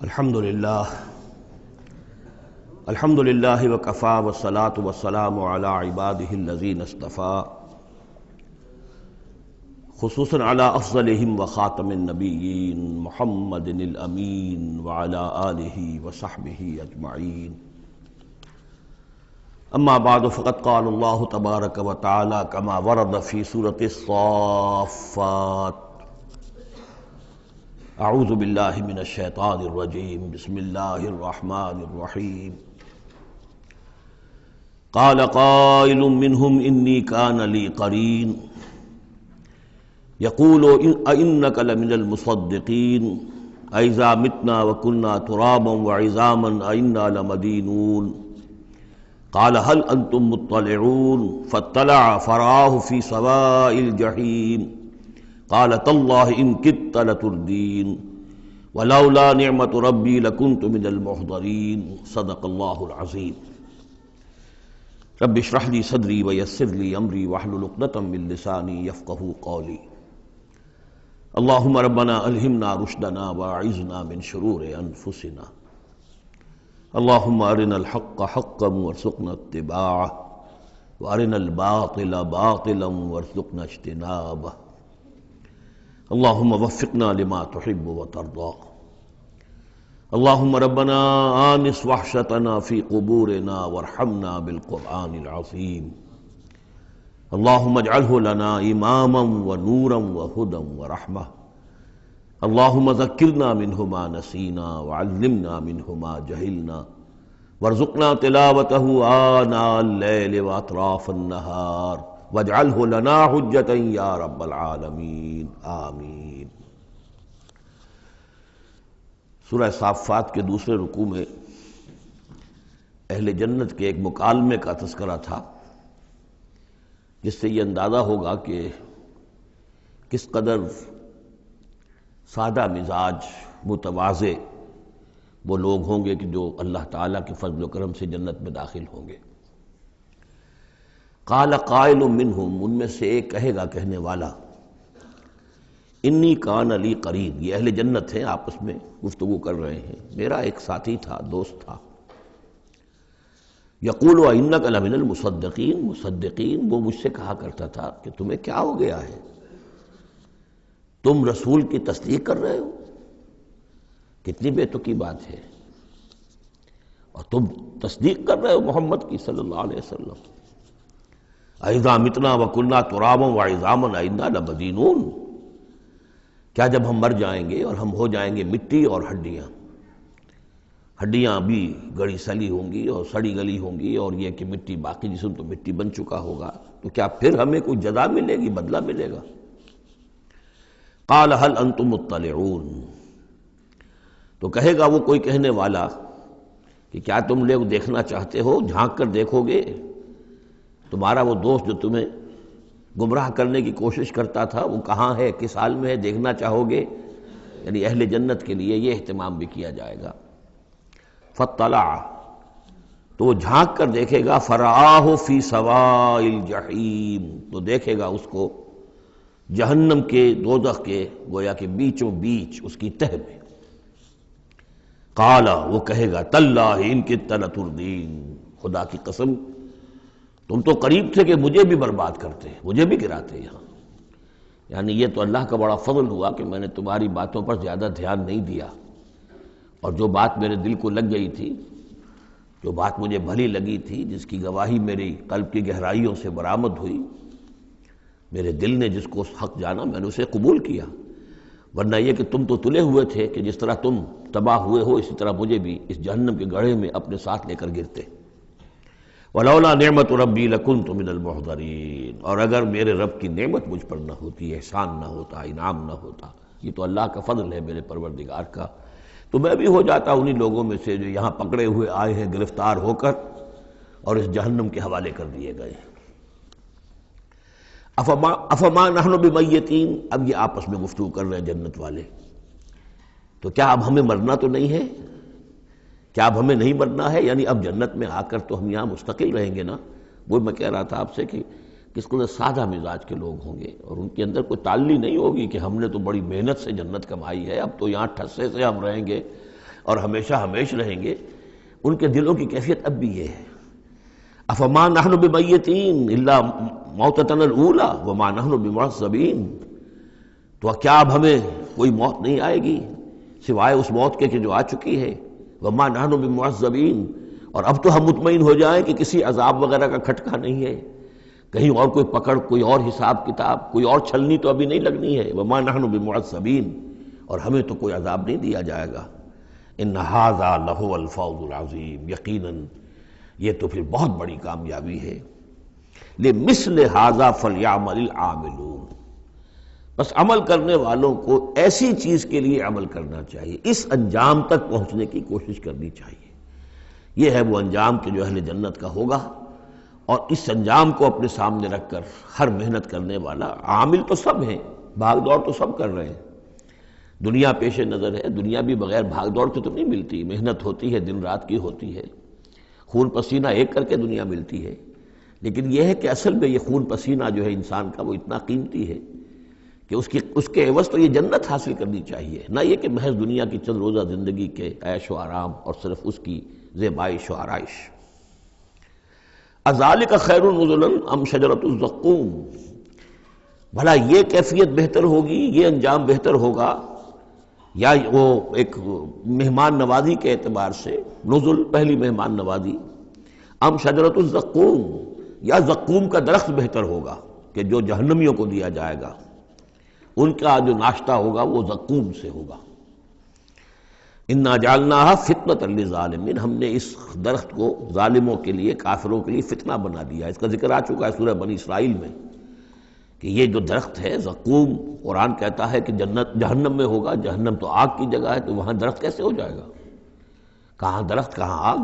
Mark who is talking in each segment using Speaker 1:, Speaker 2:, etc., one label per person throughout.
Speaker 1: الحمد للہ وکفا والصلاة والسلام علی عباده الذین اصطفى خصوصاً علی افضلہم وخاتم النبیین محمد الامین وعلی آلہ وصحبہ اجمعین. اما بعد فقد قال اللہ تبارک وتعالی کما ورد فی سورۃ الصافات: اعوذ باللہ من الشیطان الرجیم بسم اللہ الرحمن الرحیم. قال قائل منهم انی کان لی قرین یقول أئنک لمن المصدقین أئذا متنا وکنا ترابا وعظاما أئنا لمدینون. قال هل انتم مطلعون فاطلع فرآه في سواء الجحیم قال تاللہ ان کدت لتردین ولولا نعمت ربی لکنت من المحضرین. صدق اللہ العظیم. رب اشرح لی صدری ویسر لی امری واحلل عقدۃ من لسانی یفقہوا قولی. اللہم ربنا الہمنا رشدنا واعذنا من شرور انفسنا. اللہم ارنا الحق حقا وارزقنا اتباعہ وارنا الباطل باطلا وارزقنا اجتنابہ. اللہم وفقنا لما تحب وترضى. اللہم ربنا آنس وحشتنا فی قبورنا وارحمنا بالقرآن العظیم. اللہم اجعلہ لنا اماما ونورا وہدا ورحمہ. اللہم ذکرنا منہ ما نسینا وعلمنا منہ ما جہلنا وارزقنا تلاوتہ آناء اللیل واطراف النہار واجعلہ لنا حجتا یا رب العالمین آمین. سورہ صافات کے دوسرے رکوع میں اہل جنت کے ایک مکالمے کا تذکرہ تھا، جس سے یہ اندازہ ہوگا کہ کس قدر سادہ مزاج متواضع وہ لوگ ہوں گے کہ جو اللہ تعالیٰ کے فضل و کرم سے جنت میں داخل ہوں گے. قال قائل منہم، ان میں سے ایک کہے گا کہنے والا، انی کان لی قرین، یہ اہل جنت ہیں آپس میں گفتگو کر رہے ہیں، میرا ایک ساتھی تھا، دوست تھا. یقول انک لمن المصدقین، مصدقین وہ مجھ سے کہا کرتا تھا کہ تمہیں کیا ہو گیا ہے، تم رسول کی تصدیق کر رہے ہو، کتنی بے تکی بات ہے، اور تم تصدیق کر رہے ہو محمد کی صلی اللہ علیہ وسلم. اذا متنا وکنا ترابا وعظاما انا لمدینون، کیا جب ہم مر جائیں گے اور ہم ہو جائیں گے مٹی اور ہڈیاں، ہڈیاں بھی گڑی سلی ہوں گی اور سڑی گلی ہوں گی، اور یہ کہ مٹی باقی جسم تو مٹی بن چکا ہوگا، تو کیا پھر ہمیں کوئی جزا ملے گی، بدلہ ملے گا؟ قال هل انتم مطلعون، تو کہے گا وہ کوئی کہنے والا کہ کیا تم لوگ دیکھنا چاہتے ہو، جھانک کر دیکھو گے؟ تمہارا وہ دوست جو تمہیں گمراہ کرنے کی کوشش کرتا تھا وہ کہاں ہے، کس حال میں ہے، دیکھنا چاہو گے؟ یعنی اہل جنت کے لیے یہ اہتمام بھی کیا جائے گا. فاطلع، تو وہ جھانک کر دیکھے گا، فرآہ فی سواء الجحیم، تو دیکھے گا اس کو جہنم کے، دوزخ کے گویا کہ بیچوں بیچ اس کی تہہ میں. قال، وہ کہے گا، تاللہ ان کدت لتردین، خدا کی قسم تم تو قریب تھے کہ مجھے بھی برباد کرتے، مجھے بھی گراتے یہاں. یعنی یہ تو اللہ کا بڑا فضل ہوا کہ میں نے تمہاری باتوں پر زیادہ دھیان نہیں دیا، اور جو بات میرے دل کو لگ گئی تھی، جو بات مجھے بھلی لگی تھی، جس کی گواہی میری قلب کی گہرائیوں سے برآمد ہوئی، میرے دل نے جس کو حق جانا میں نے اسے قبول کیا. ورنہ یہ کہ تم تو تلے ہوئے تھے کہ جس طرح تم تباہ ہوئے ہو اسی طرح مجھے بھی اس جہنم کے گڑھے میں اپنے ساتھ لے کر گرتے. ولولا نعمت ربی لکنت من المحضرین، اور اگر میرے رب کی نعمت مجھ پر نہ ہوتی، احسان نہ ہوتا، انعام نہ ہوتا، یہ تو اللہ کا فضل ہے میرے پروردگار کا، تو میں بھی ہو جاتا انہی لوگوں میں سے جو یہاں پکڑے ہوئے آئے ہیں گرفتار ہو کر اور اس جہنم کے حوالے کر دیے گئے. افما نحن بمیتین، اب یہ آپس میں گفتگو کر رہے ہیں جنت والے، تو کیا اب ہمیں مرنا تو نہیں ہے، کیا اب ہمیں نہیں مرنا ہے؟ یعنی اب جنت میں آ کر تو ہم یہاں مستقل رہیں گے نا. وہ میں کہہ رہا تھا آپ سے کہ کس قدر سادہ مزاج کے لوگ ہوں گے، اور ان کے اندر کوئی تعلی نہیں ہوگی کہ ہم نے تو بڑی محنت سے جنت کمائی ہے، اب تو یہاں ٹھسے سے ہم رہیں گے، اور ہمیشہ ہمیش رہیں گے، ان کے دلوں کی کیفیت اب بھی یہ ہے۔ افما نحن بمیتین الا موتتنا الاولی وما نحن بمعذبین، تو کیا اب ہمیں کوئی موت نہیں آئے گی سوائے اس موت کے کہ جو آ چکی ہے، وما نحن بمعذبین، اور اب تو ہم مطمئن ہو جائیں کہ کسی عذاب وغیرہ کا کھٹکا نہیں ہے، کہیں اور کوئی پکڑ، کوئی اور حساب کتاب، کوئی اور چھلنی تو ابھی نہیں لگنی ہے، وما نحن بمعذبین، اور ہمیں تو کوئی عذاب نہیں دیا جائے گا۔ ان ھذا لہو الفوز العظیم، یقیناً یہ تو پھر بہت بڑی کامیابی ہے۔ لمثل ھذا فلیعمل العاملون، بس عمل کرنے والوں کو ایسی چیز کے لیے عمل کرنا چاہیے، اس انجام تک پہنچنے کی کوشش کرنی چاہیے۔ یہ ہے وہ انجام کہ جو اہل جنت کا ہوگا، اور اس انجام کو اپنے سامنے رکھ کر ہر محنت کرنے والا، عامل تو سب ہیں، بھاگ دوڑ تو سب کر رہے ہیں، دنیا پیش نظر ہے، دنیا بھی بغیر بھاگ دوڑ کے تو نہیں ملتی، محنت ہوتی ہے، دن رات کی ہوتی ہے، خون پسینہ ایک کر کے دنیا ملتی ہے، لیکن یہ ہے کہ اصل میں یہ خون پسینہ جو ہے انسان کا وہ اتنا قیمتی ہے کہ اس کے عوض تو یہ جنت حاصل کرنی چاہیے، نہ یہ کہ محض دنیا کی چند روزہ زندگی کے عیش و آرام اور صرف اس کی زیبائش و آرائش۔ اذالک خیر نزلا ام شجرۃ الزقوم، بھلا یہ کیفیت بہتر ہوگی، یہ انجام بہتر ہوگا، یا وہ ایک مہمان نوازی کے اعتبار سے نزل پہلی مہمان نوازی، ام شجرۃ الزقوم، یا زقوم کا درخت بہتر ہوگا کہ جو جہنمیوں کو دیا جائے گا، ان کا جو ناشتہ ہوگا وہ زقوم سے ہوگا۔ انا جعلناها فتنۃ للظالمین، ہم نے اس درخت کو ظالموں کے لیے، کافروں کے لیے فتنہ بنا دیا۔ اس کا ذکر آ چکا ہے سورہ بنی اسرائیل میں کہ یہ جو درخت ہے زقوم، قرآن کہتا ہے کہ جنت جہنم میں ہوگا، جہنم تو آگ کی جگہ ہے، تو وہاں درخت کیسے ہو جائے گا؟ کہاں درخت کہاں آگ؟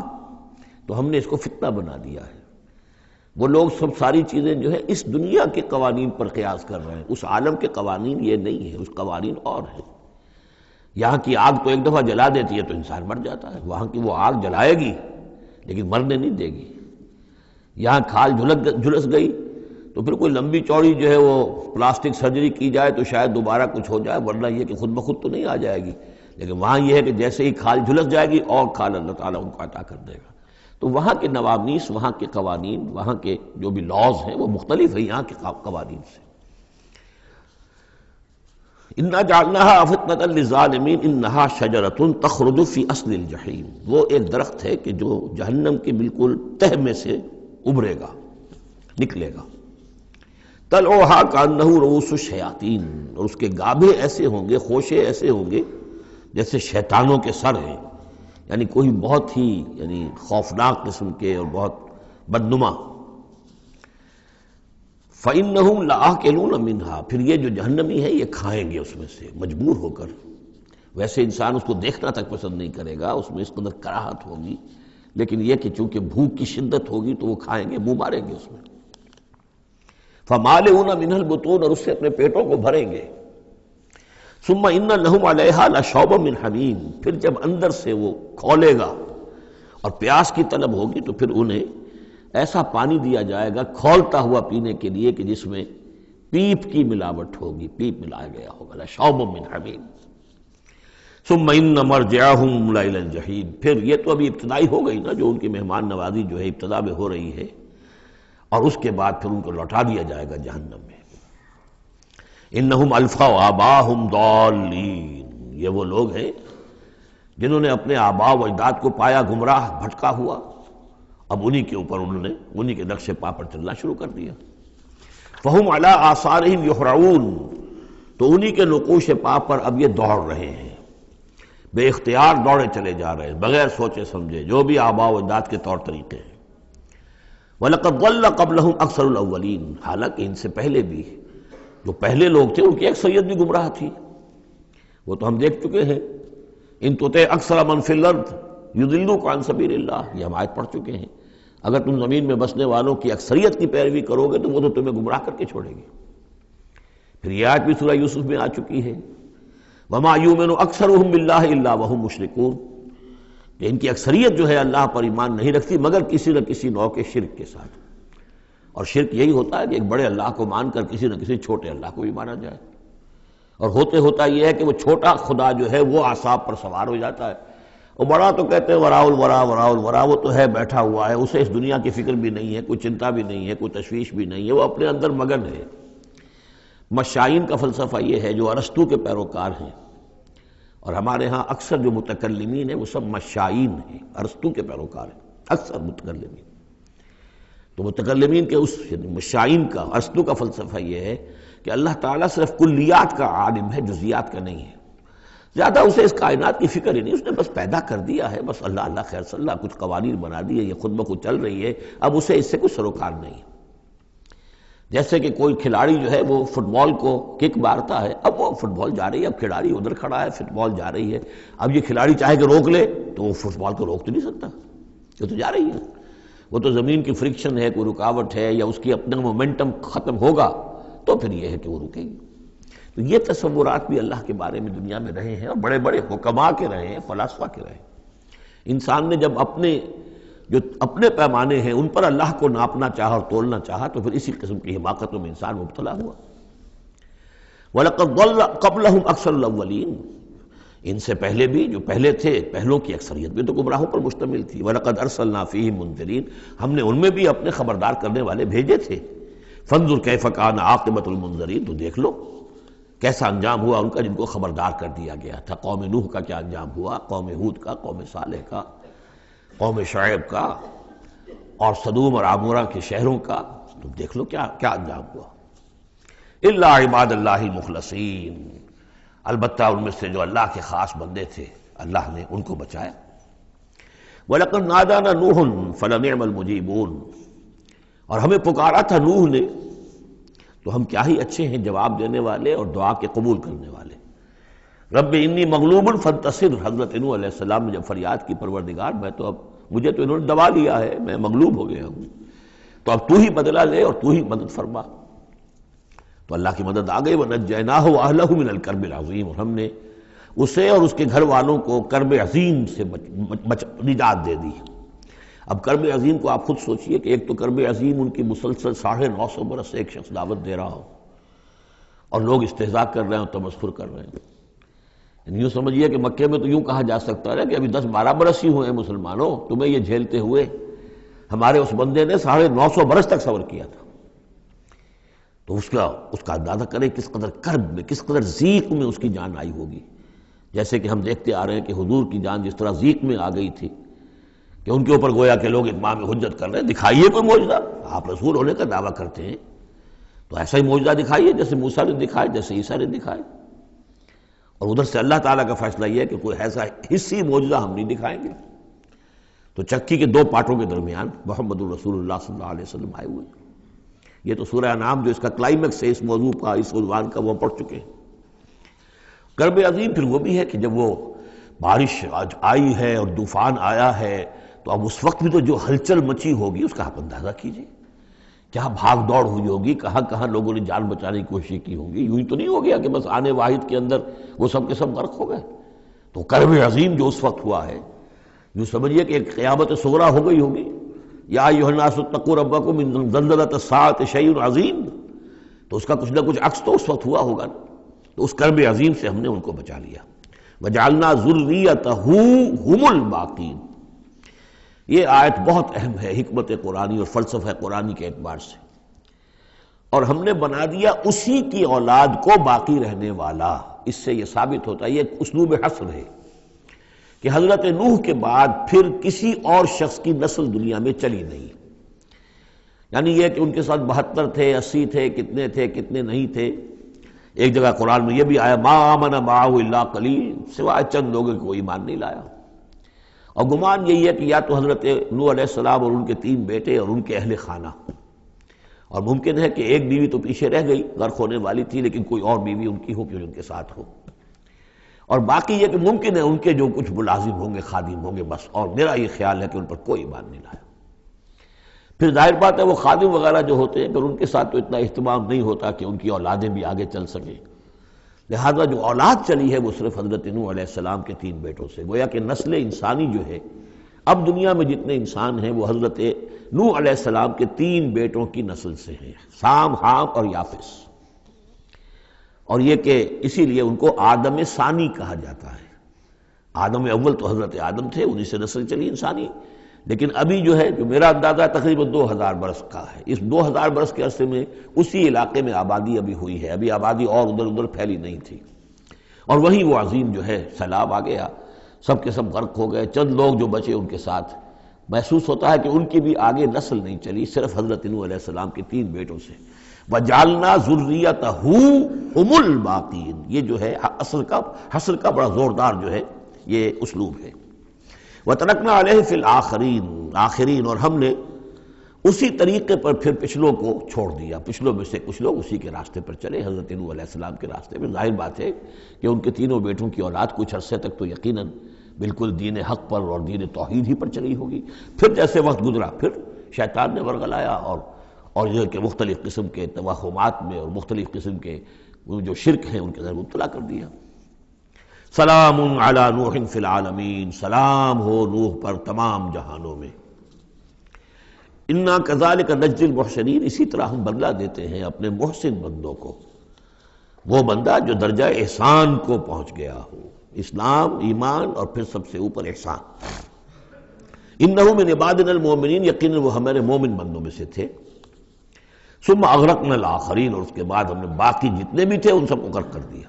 Speaker 1: تو ہم نے اس کو فتنہ بنا دیا ہے۔ وہ لوگ سب ساری چیزیں جو ہے اس دنیا کے قوانین پر قیاس کر رہے ہیں، اس عالم کے قوانین یہ نہیں ہے، اس قوانین اور ہیں۔ یہاں کی آگ تو ایک دفعہ جلا دیتی ہے تو انسان مر جاتا ہے، وہاں کی وہ آگ جلائے گی لیکن مرنے نہیں دے گی۔ یہاں کھال جھلس گئی تو پھر کوئی لمبی چوڑی جو ہے وہ پلاسٹک سرجری کی جائے تو شاید دوبارہ کچھ ہو جائے، ورنہ یہ کہ خود بخود تو نہیں آ جائے گی، لیکن وہاں یہ ہے کہ جیسے ہی کھال جھلس جائے گی اور کھال اللہ تعالیٰ ان کو عطا کر دے گا۔ تو وہاں کے نوامیس، وہاں کے قوانین، وہاں کے جو بھی لاز ہیں وہ مختلف ہیں یہاں کے قوانین سے۔ انا جعلناها فتنۃ للظالمین انہا شجرۃ تخرج فی اصل الجحیم، وہ ایک درخت ہے کہ جو جہنم کے بالکل تہ میں سے ابھرے گا، نکلے گا۔ طلعھا کانہ رؤوس الشیاطین، اور اس کے گابھے ایسے ہوں گے، خوشے ایسے ہوں گے جیسے شیطانوں کے سر ہیں، یعنی کوئی بہت ہی خوفناک قسم کے اور بہت بدنما۔ فَإِنَّهُمْ لَآكِلُونَ مِنْهَا، پھر یہ جو جہنمی ہے یہ کھائیں گے اس میں سے مجبور ہو کر۔ ویسے انسان اس کو دیکھنا تک پسند نہیں کرے گا، اس میں اس قدر کراہت ہوگی، لیکن یہ کہ چونکہ بھوک کی شدت ہوگی تو وہ کھائیں گے، منہ ماریں گے اس میں۔ فَمَالِئُونَ مِنْهَا الْبُطُونَ، اور اس سے اپنے پیٹوں کو بھریں گے۔ ثُمَّ إِنَّ لَهُمْ عَلَيْهَا لَشَوْبًا مِّنْ حَمِيمٍ، پھر جب اندر سے وہ کھولے گا اور پیاس کی طلب ہوگی تو پھر انہیں ایسا پانی دیا جائے گا کھولتا ہوا پینے کے لیے کہ جس میں پیپ کی ملاوٹ ہوگی، پیپ ملایا گیا ہوگا، لشوب من حمیم۔ ثم ان مرجعهم الى الجحیم، پھر یہ تو ابھی ابتدائی ہو گئی نا، جو ان کی مہمان نوازی جو ہے ابتدا میں ہو رہی ہے، اور اس کے بعد پھر ان کو لوٹا دیا جائے گا جہنم میں۔ انہم الفوا آباہم ضالین، یہ وہ لوگ ہیں جنہوں نے اپنے آباء و اجداد کو پایا گمراہ، بھٹکا ہوا، اب انہی کے اوپر انہوں نے انہی کے نقش پا پر چلنا شروع کر دیا۔ فہم علی آثارہم یہرعون، تو انہی کے نقوش پا پر اب یہ دوڑ رہے ہیں، بے اختیار دوڑے چلے جا رہے ہیں، بغیر سوچے سمجھے، جو بھی آباء و اجداد کے طور طریقے ہیں۔ وَلَقَدْ ضَلَّ قَبْلَهُمْ أَكْثَرُ الْأَوَّلِينَ، حالانکہ ان سے پہلے بھی جو پہلے لوگ تھے ان کی اکثریت بھی گمراہ تھی، وہ تو ہم دیکھ چکے ہیں۔ ان تُطِعْ أَكْثَرَ مَنْ فِي الْأَرْضِ يُضِلُّوكَ عَنْ سَبِيلِ اللَّهِ، یہ ہم آیت پڑھ چکے ہیں۔ اگر تم زمین میں بسنے والوں کی اکثریت کی پیروی کرو گے تو وہ تو تمہیں گمراہ کر کے چھوڑے گی۔ پھر یہ آیت بھی سورہ یوسف میں آ چکی ہے، وَمَا يُؤْمِنُ أَكْثَرُهُم بِاللَّهِ إِلَّا وَهُمْ مُشْرِكُونَ، کہ ان کی اکثریت جو ہے اللہ پر ایمان نہیں رکھتی مگر کسی نہ کسی نوع کے شرک کے ساتھ۔ اور شرک یہی ہوتا ہے کہ ایک بڑے اللہ کو مان کر کسی نہ کسی چھوٹے اللہ کو بھی مانا جائے، اور ہوتا یہ ہے کہ وہ چھوٹا خدا جو ہے وہ اعصاب پر سوار ہو جاتا ہے، وہ بڑا تو کہتے ہیں وراء الورا وراء الورا، وہ تو ہے بیٹھا ہوا ہے، اسے اس دنیا کی فکر بھی نہیں ہے، کوئی چنتا بھی نہیں ہے، کوئی تشویش بھی نہیں ہے، وہ اپنے اندر مگن ہے۔ مشائین کا فلسفہ یہ ہے جو ارسطو کے پیروکار ہیں، اور ہمارے ہاں اکثر جو متکلمین ہیں وہ سب مشائین ہیں، ارسطو کے پیروکار ہیں اکثر متکلمین۔ تو متکلمین کے اس مشائین کا، ارسطو کا فلسفہ یہ ہے کہ اللہ تعالیٰ صرف کلیات کا عالم ہے، جزیات کا نہیں ہے۔ زیادہ اسے اس کائنات کی فکر ہی نہیں، اس نے بس پیدا کر دیا ہے، بس اللہ اللہ خیر صلی اللہ، کچھ قوانین بنا دیے، یہ خود بخود چل رہی ہے، اب اسے اس سے کچھ سروکار نہیں ہے۔ جیسے کہ کوئی کھلاڑی جو ہے وہ فٹ بال کو کک مارتا ہے، اب وہ فٹ بال جا رہی ہے، اب کھلاڑی ادھر کھڑا ہے، فٹ بال جا رہی ہے، اب یہ کھلاڑی چاہے کہ روک لے تو وہ فٹ بال کو روک تو نہیں سکتا، یہ تو جا رہی ہے، وہ تو زمین کی فرکشن ہے، کوئی رکاوٹ ہے، یا اس کی اپنا مومنٹم ختم ہوگا تو پھر یہ ہے کہ وہ رکے گی۔ تو یہ تصورات بھی اللہ کے بارے میں دنیا میں رہے ہیں، اور بڑے بڑے حکماء کے رہے ہیں، فلاسفہ کے رہے ہیں۔ انسان نے جب اپنے پیمانے ہیں ان پر اللہ کو ناپنا چاہا اور تولنا چاہا تو پھر اسی قسم کی حماقتوں میں انسان مبتلا ہوا۔ وَلَقَدْ ضَلَّ قَبْلَهُمْ أَكْثَرُ الْأَوَّلِينَ، ان سے پہلے بھی جو پہلے تھے، پہلوں کی اکثریت بھی تو گمراہوں پر مشتمل تھی۔ وَلَقَدْ أَرْسَلْنَا فِيهِمْ مُنذِرِينَ، ہم نے ان میں بھی اپنے خبردار کرنے والے بھیجے تھے۔ فَانظُرْ كَيْفَ كَانَ عَاقِبَةُ الْمُنذَرِينَ، تو دیکھ لو کیسا انجام ہوا ان کا جن کو خبردار کر دیا گیا تھا۔ قوم نوح کا کیا انجام ہوا، قوم ہود کا، قوم صالح کا، قوم شعیب کا، اور سدوم اور عمورہ کے شہروں کا، تم دیکھ لو کیا کیا انجام ہوا۔ الا عباد اللہ المخلصین، البتہ ان میں سے جو اللہ کے خاص بندے تھے اللہ نے ان کو بچایا۔ وَلَقَدْ نَادَانَا نُوحٌ فَلَنِعْمَ الْمُجِيبُونَ، اور ہمیں پکارا تھا نوح نے تو ہم کیا ہی اچھے ہیں جواب دینے والے اور دعا کے قبول کرنے والے۔ رب انی مغلوب فانتصر، حضرت نوح علیہ السلام نے جب فریاد کی پروردگار مجھے تو انہوں نے دبا لیا ہے، میں مغلوب ہو گیا ہوں، تو اب تو ہی بدلہ لے اور تو ہی مدد فرما۔ تو اللہ کی مدد آ گئی، وَنَجَّيْنَاهُ وَأَهْلَهُ مِنَ الْكَرْبِ الْعَظِيمِ، اور ہم نے اسے اور اس کے گھر والوں کو کرب عظیم سے نجات دے دی۔ اب کرب عظیم کو آپ خود سوچئے کہ ایک تو کرب عظیم ان کی مسلسل 950 برس سے ایک شخص دعوت دے رہا ہو اور لوگ استہزاء کر رہے ہیں اور تمسخر کر رہے ہیں۔ یوں سمجھیے کہ مکے میں تو یوں کہا جا سکتا ہے کہ ابھی 10-12 برس ہی ہوئے ہیں مسلمانوں تمہیں یہ جھیلتے ہوئے، ہمارے اس بندے نے 950 برس تک صبر کیا تھا۔ تو اس کا اندازہ کریں کس قدر کرب میں، کس قدر ضیق میں اس کی جان آئی ہوگی۔ جیسے کہ ہم دیکھتے آ رہے ہیں کہ حضور کی جان جس طرح ضیق میں آ گئی تھی کہ ان کے اوپر گویا کہ لوگ اتمام حجت کر رہے ہیں، دکھائیے کوئی معجزہ، آپ رسول ہونے کا دعویٰ کرتے ہیں تو ایسا ہی معجزہ دکھائیے جیسے موسیٰ نے دکھائے، جیسے عیسیٰ نے دکھائے۔ اور ادھر سے اللہ تعالیٰ کا فیصلہ یہ ہے کہ کوئی ایسا حصی معجزہ ہم نہیں دکھائیں گے۔ تو چکی کے 2 پارٹوں کے درمیان محمد الرسول اللہ صلی اللہ علیہ وسلم آئے ہوئے۔ یہ تو سورہ انعام جو اس کا کلائمیکس ہے اس موضوع کا، اس عنوان کا، وہ پڑھ چکے ہیں۔ کرب عظیم پھر وہ بھی ہے کہ جب وہ بارش آئی ہے اور طوفان آیا ہے تو اب اس وقت بھی تو جو ہلچل مچی ہوگی اس کا آپ اندازہ کیجئے، کیا بھاگ دوڑ ہوئی ہوگی، کہاں کہاں لوگوں نے جان بچانے کی کوشش کی ہوگی۔ یوں ہی تو نہیں ہو گیا کہ بس آنے واحد کے اندر وہ سب کے سب غرق ہو گئے۔ تو کرب عظیم جو اس وقت ہوا ہے، یوں سمجھیے کہ ایک قیامت صغریٰ ہو گئی ہوگی۔ یا ایھا الناس اتقوا ربکم ان زلزلۃ الساعۃ شیء عظیم، تو اس کا کچھ نہ کچھ عکس تو اس وقت ہوا ہوگا نا۔ تو اس کرب عظیم سے ہم نے ان کو بچا لیا۔ وجعلنا ذریتہ ھم الباقین، یہ آیت بہت اہم ہے حکمت قرآنی اور فلسفہ قرآنی کے اعتبار سے، اور ہم نے بنا دیا اسی کی اولاد کو باقی رہنے والا۔ اس سے یہ ثابت ہوتا ہے، یہ ایک اسلوب حصر ہے کہ حضرت نوح کے بعد پھر کسی اور شخص کی نسل دنیا میں چلی نہیں۔ یعنی یہ کہ ان کے ساتھ 72 تھے، 80 تھے، کتنے نہیں تھے۔ ایک جگہ قرآن میں یہ بھی آیا ما آمن معہ الا قلیل، سوائے چند لوگوں کو ایمان نہیں لایا۔ اور گمان یہی ہے کہ یا تو حضرت نوح علیہ السلام اور ان کے 3 بیٹے اور ان کے اہل خانہ، اور ممکن ہے کہ ایک بیوی تو پیچھے رہ گئی، غرق ہونے والی تھی، لیکن کوئی اور بیوی ان کی ہو کہ ان کے ساتھ ہو، اور باقی یہ کہ ممکن ہے ان کے جو کچھ ملازم ہوں گے، خادم ہوں گے، بس۔ اور میرا یہ خیال ہے کہ ان پر کوئی ایمان نہیں لایا۔ پھر ظاہر بات ہے وہ خادم وغیرہ جو ہوتے ہیں پھر ان کے ساتھ تو اتنا اہتمام نہیں ہوتا کہ ان کی اولادیں بھی آگے چل سکیں، لہذا جو اولاد چلی ہے وہ صرف حضرت نوح علیہ السلام کے 3 بیٹوں سے۔ گویا کہ نسل انسانی جو ہے اب دنیا میں جتنے انسان ہیں وہ حضرت نوح علیہ السلام کے 3 بیٹوں کی نسل سے ہیں، سام، حام اور یافس۔ اور یہ کہ اسی لیے ان کو آدم ثانی کہا جاتا ہے۔ آدم اول تو حضرت آدم تھے، انہی سے نسل چلی انسانی، لیکن ابھی جو ہے جو میرا اندازہ تقریباً 2000 برس کا ہے، اس 2000 برس کے عرصے میں اسی علاقے میں آبادی ابھی ہوئی ہے، ابھی آبادی اور ادھر ادھر پھیلی نہیں تھی، اور وہی وہ عظیم جو ہے سیلاب آ گیا، سب کے سب غرق ہو گئے، چند لوگ جو بچے ان کے ساتھ، محسوس ہوتا ہے کہ ان کی بھی آگے نسل نہیں چلی، صرف حضرت نوح علیہ السلام کے 3 بیٹوں سے۔ وَجَعَلْنَا ذُرِّيَّتَهُ هُمُ الْبَاقِينَ، یہ جو ہے حصر کا بڑا زوردار جو ہے یہ اسلوب ہے۔ وَتَرَكْنَا عَلَيْهِ فِي الْآخِرِينَ، آخرین، اور ہم نے اسی طریقے پر پھر پچھلوں کو چھوڑ دیا، پچھلوں میں سے کچھ لوگ اسی کے راستے پر چلے، حضرت نوح علیہ السلام کے راستے میں۔ ظاہر بات ہے کہ ان کے تینوں بیٹوں کی اولاد کچھ عرصے تک تو یقیناً بالکل دین حق پر اور دین توحید ہی پر چلی ہوگی، پھر جیسے وقت گزرا پھر شیطان نے ورغلایا اور یہ کہ مختلف قسم کے توہمات میں اور مختلف قسم کے جو شرک ہیں ان کے اندر مبتلا کر دیا۔ سلام علی نوح فی العالمین، سلام ہو نوح پر تمام جہانوں میں۔ انا کذالک نجزی المحسنین، اسی طرح ہم بدلہ دیتے ہیں اپنے محسن بندوں کو، وہ بندہ جو درجہ احسان کو پہنچ گیا ہو، اسلام، ایمان اور پھر سب سے اوپر احسان۔ انہ من عبادنا المؤمنین، یقیناً وہ ہمارے مومن بندوں میں سے تھے۔ ثم اغرقنا الاخرین، اور اس کے بعد ہم نے باقی جتنے بھی تھے ان سب کو غرق کر دیا۔